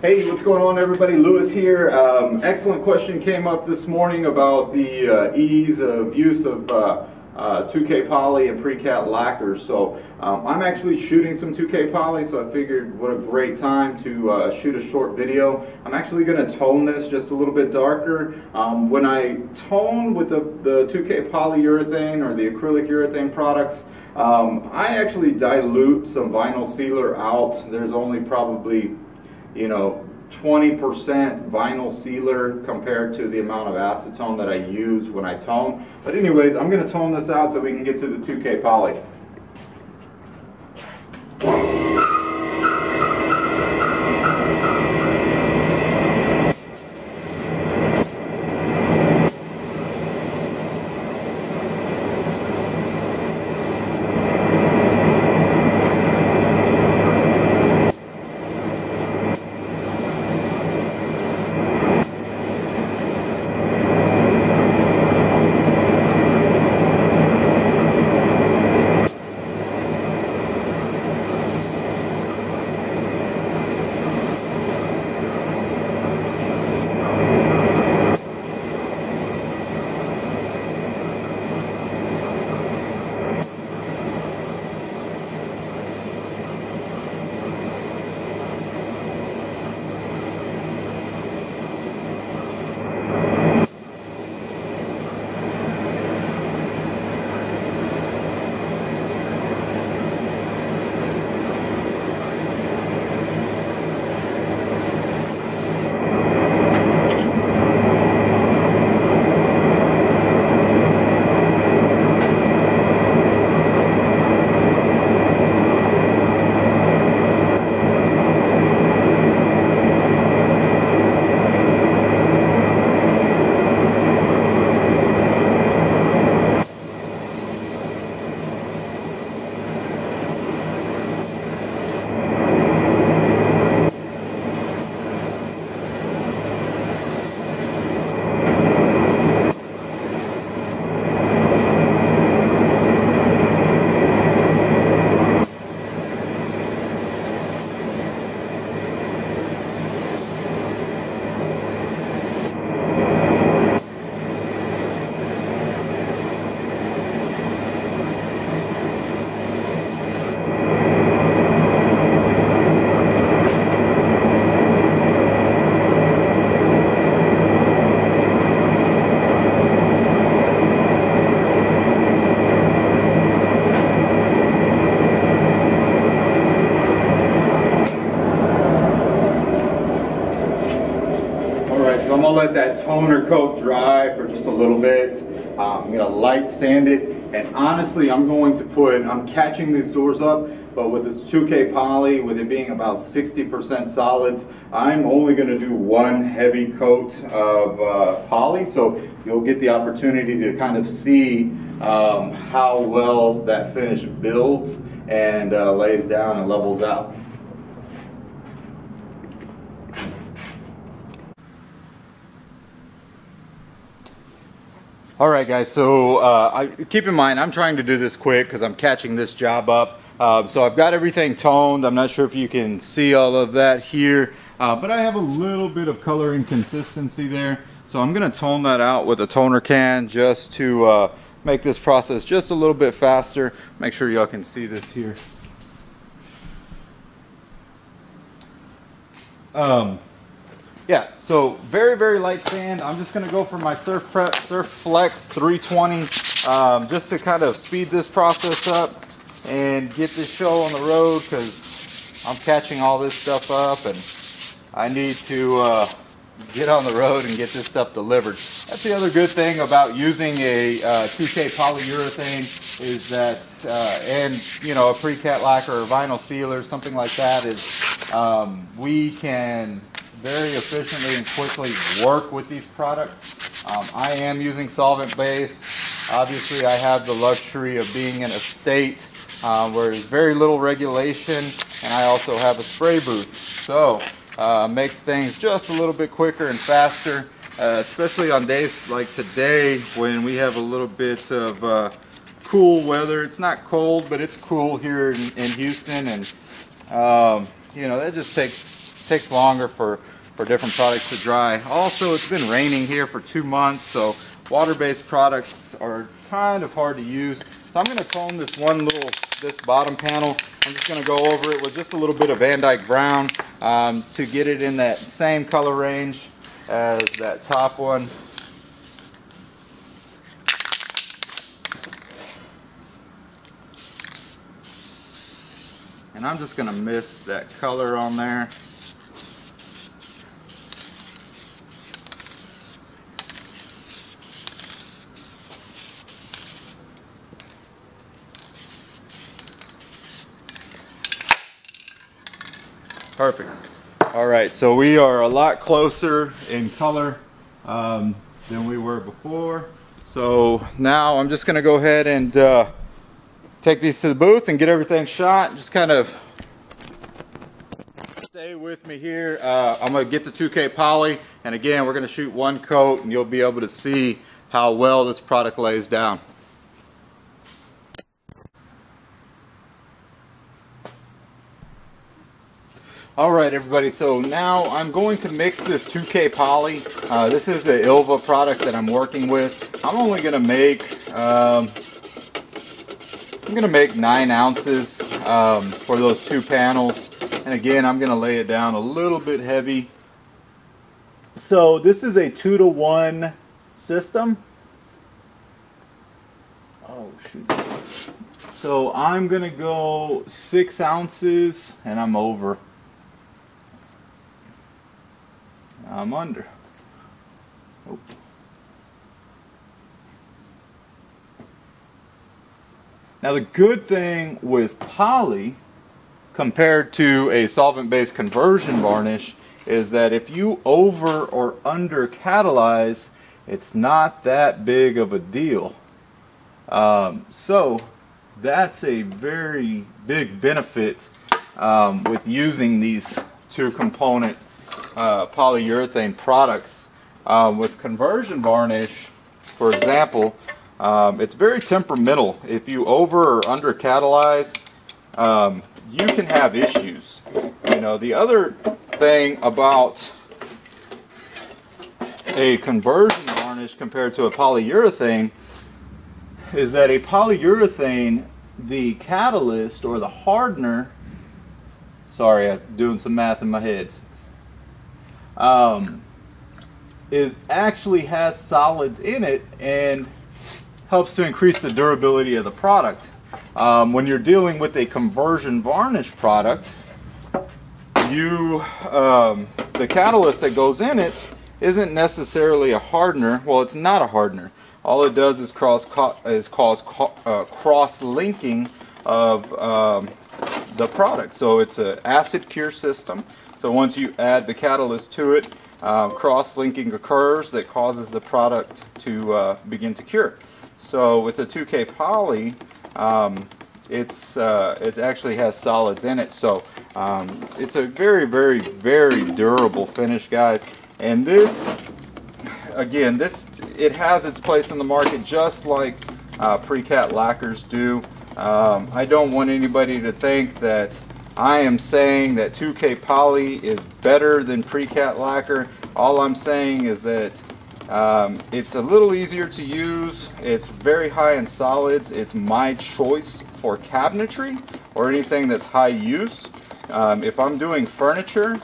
Hey, what's going on everybody? Lewis here. Excellent question came up this morning about the ease of use of 2K poly and pre-cat lacquer. So I'm actually shooting some 2K poly, so I figured what a great time to shoot a short video. I'm actually going to tone this just a little bit darker. When I tone with the 2K polyurethane or the acrylic urethane products, I actually dilute some vinyl sealer out. There's only probably 20% vinyl sealer compared to the amount of acetone that I use when I tone. But anyways, I'm going to tone this out so we can get to the 2K poly. So I'm gonna let that toner coat dry for just a little bit. I'm gonna light sand it, and honestly, I'm catching these doors up, but with this 2K poly, with it being about 60% solids, I'm only gonna do one heavy coat of poly, so you'll get the opportunity to kind of see how well that finish builds and lays down and levels out. Alright guys, so keep in mind I'm trying to do this quick because I'm catching this job up. So I've got everything toned. I'm not sure if you can see all of that here, but I have a little bit of color inconsistency there. So I'm going to tone that out with a toner can just to make this process just a little bit faster. Make sure y'all can see this here. Yeah, so very light sand. I'm just going to go for my SurfPrep SurfFlex 320 just to kind of speed this process up and get this show on the road, because I'm catching all this stuff up and I need to get on the road and get this stuff delivered. That's the other good thing about using a 2K polyurethane is that, and a pre-cat lacquer or vinyl sealer, something like that, is we can very efficiently and quickly work with these products. I am using solvent base. Obviously I have the luxury of being in a state where there's very little regulation, and I also have a spray booth, so makes things just a little bit quicker and faster, especially on days like today when we have a little bit of cool weather. It's not cold, but it's cool here in Houston, and that just takes takes longer for different products to dry. Also, it's been raining here for 2 months, so water-based products are kind of hard to use. So I'm going to tone this this bottom panel. I'm just going to go over it with just a little bit of Van Dyke Brown to get it in that same color range as that top one. And I'm just going to mist that color on there. Perfect. All right, so we are a lot closer in color than we were before. So now I'm just going to go ahead and take these to the booth and get everything shot. Just kind of stay with me here. I'm going to get the 2K poly, and again, we're going to shoot one coat, and you'll be able to see how well this product lays down. Alright everybody, so now I'm going to mix this 2K poly. This is the ILVA product that I'm working with. I'm only going to make, I'm going to make 9 ounces for those 2 panels. And again, I'm going to lay it down a little bit heavy. So this is a 2-to-1 system. Oh shoot. So I'm going to go 6 ounces and I'm over. I'm under. Oh. Now the good thing with poly compared to a solvent-based conversion varnish is that if you over or under catalyze, it's not that big of a deal. So that's a very big benefit with using these 2-component polyurethane products. With conversion varnish, for example, it's very temperamental. If you over or under catalyze, you can have issues. You know, the other thing about a conversion varnish compared to a polyurethane is that a polyurethane, the catalyst or the hardener, sorry, I'm doing some math in my head, actually has solids in it and helps to increase the durability of the product. When you're dealing with a conversion varnish product, the catalyst that goes in it isn't necessarily a hardener. Well, it's not a hardener. All it does is cause cross-linking of the product. So it's an acid cure system. So once you add the catalyst to it, cross-linking occurs that causes the product to begin to cure. So with the 2K poly, it actually has solids in it. So it's a very, very, very durable finish, guys. And this, again, it has its place in the market just like pre-cat lacquers do. I don't want anybody to think that I am saying that 2K poly is better than pre-cat lacquer. All I'm saying is that it's a little easier to use. It's very high in solids. It's my choice for cabinetry or anything that's high use. If I'm doing furniture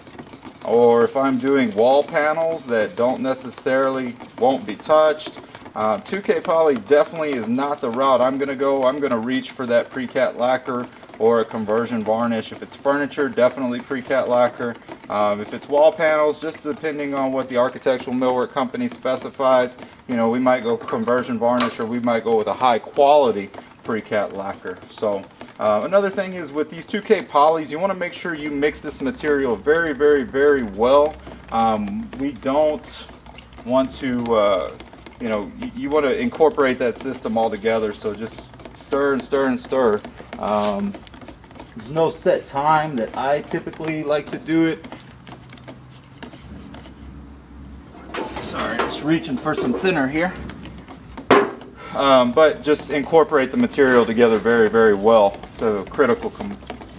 or if I'm doing wall panels that don't necessarily won't be touched, 2K poly definitely is not the route I'm going to go. I'm going to reach for that pre-cat lacquer or a conversion varnish. If it's furniture, definitely pre-cat lacquer. If it's wall panels, just depending on what the architectural millwork company specifies, you know, we might go conversion varnish or we might go with a high quality pre-cat lacquer. So another thing is with these 2K polys, you want to make sure you mix this material very, very, very well. We don't want to, you know, you want to incorporate that system all together. So just stir and stir and stir. There's no set time that I typically like to do it. Sorry, just reaching for some thinner here. But just incorporate the material together very, very well. It's a critical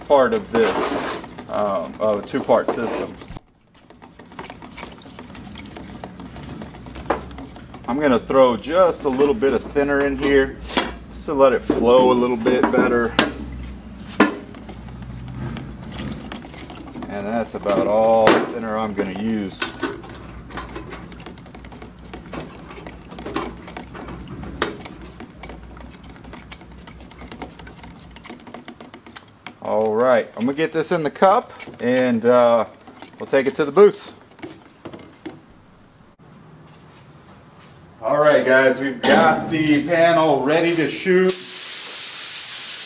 part of this 2-part system. I'm going to throw just a little bit of thinner in here just to let it flow a little bit better. And that's about all the thinner I'm going to use. All right, I'm going to get this in the cup and we'll take it to the booth. Alright guys, we've got the panel ready to shoot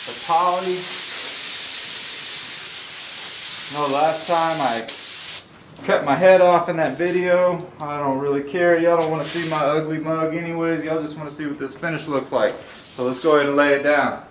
the poly. Last time I cut my head off in that video. I don't really care. Y'all don't want to see my ugly mug anyways. Y'all just want to see what this finish looks like. So let's go ahead and lay it down.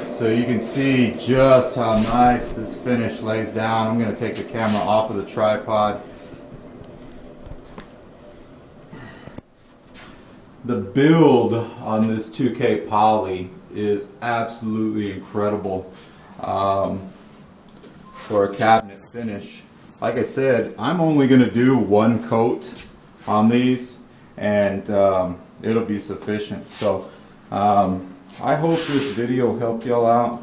So you can see just how nice this finish lays down. I'm going to take the camera off of the tripod. The build on this 2K poly is absolutely incredible for a cabinet finish. Like I said, I'm only going to do one coat on these and it'll be sufficient. So I hope this video helped y'all out.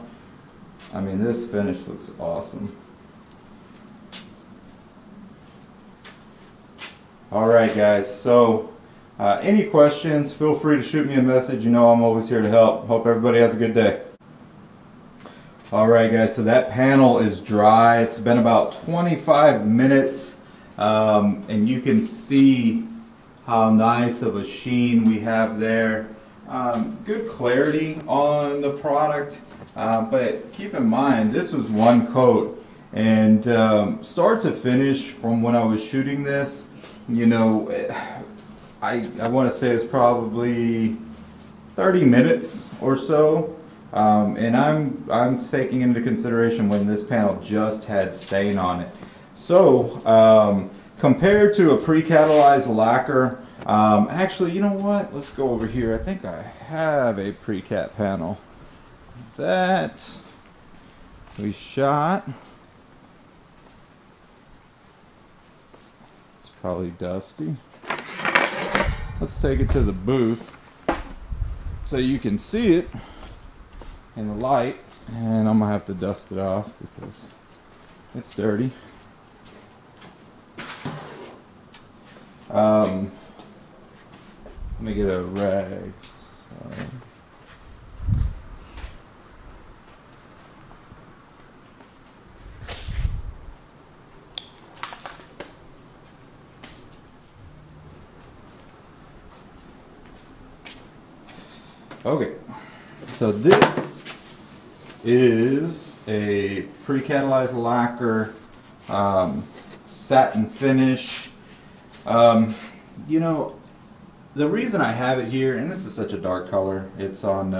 I mean, this finish looks awesome. Alright guys, so any questions, feel free to shoot me a message. You know I'm always here to help. Hope everybody has a good day. Alright guys, so that panel is dry. It's been about 25 minutes and you can see how nice of a sheen we have there. Good clarity on the product, but keep in mind this was one coat, and start to finish from when I was shooting this, you know, I want to say it's probably 30 minutes or so, and I'm taking into consideration when this panel just had stain on it. So compared to a pre-catalyzed lacquer, actually, you know what? Let's go over here. I think I have a pre-cat panel that we shot. It's probably dusty. Let's take it to the booth so you can see it in the light, and I'm gonna have to dust it off because it's dirty. Let me get a rag. Sorry. Okay, so this is a pre-catalyzed lacquer satin finish. You know, the reason I have it here, and this is such a dark color, it's on,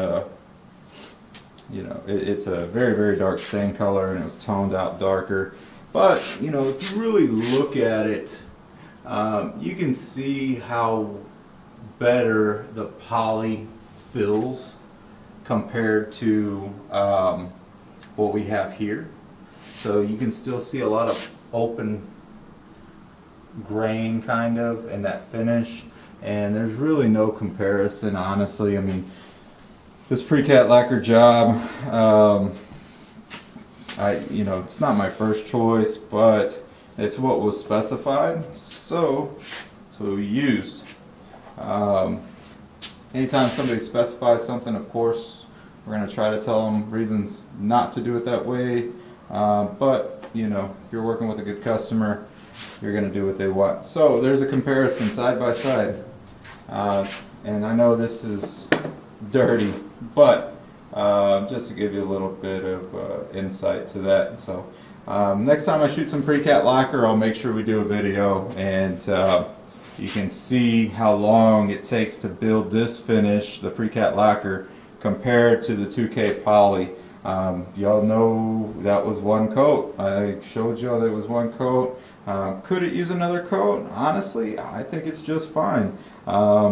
you know, it's a very, very dark stain color, and it was toned out darker. But, you know, if you really look at it, you can see how better the poly fills compared to what we have here. So you can still see a lot of open grain kind of in that finish, and there's really no comparison, honestly. I mean, this pre-cat lacquer job, you know, it's not my first choice, but it's what was specified, so that's what we used. Anytime somebody specifies something, of course, we're going to try to tell them reasons not to do it that way. But, you know, if you're working with a good customer, you're going to do what they want. So there's a comparison side by side. And I know this is dirty, but just to give you a little bit of insight to that. So next time I shoot some pre-cat lacquer, I'll make sure we do a video, and you can see how long it takes to build this finish, the pre-cat lacquer, compared to the 2K poly. Y'all know that was one coat. I showed y'all that it was one coat. Could it use another coat? Honestly, I think it's just fine.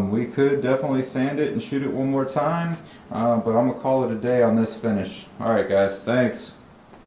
We could definitely sand it and shoot it one more time, but I'm going to call it a day on this finish. Alright guys, thanks.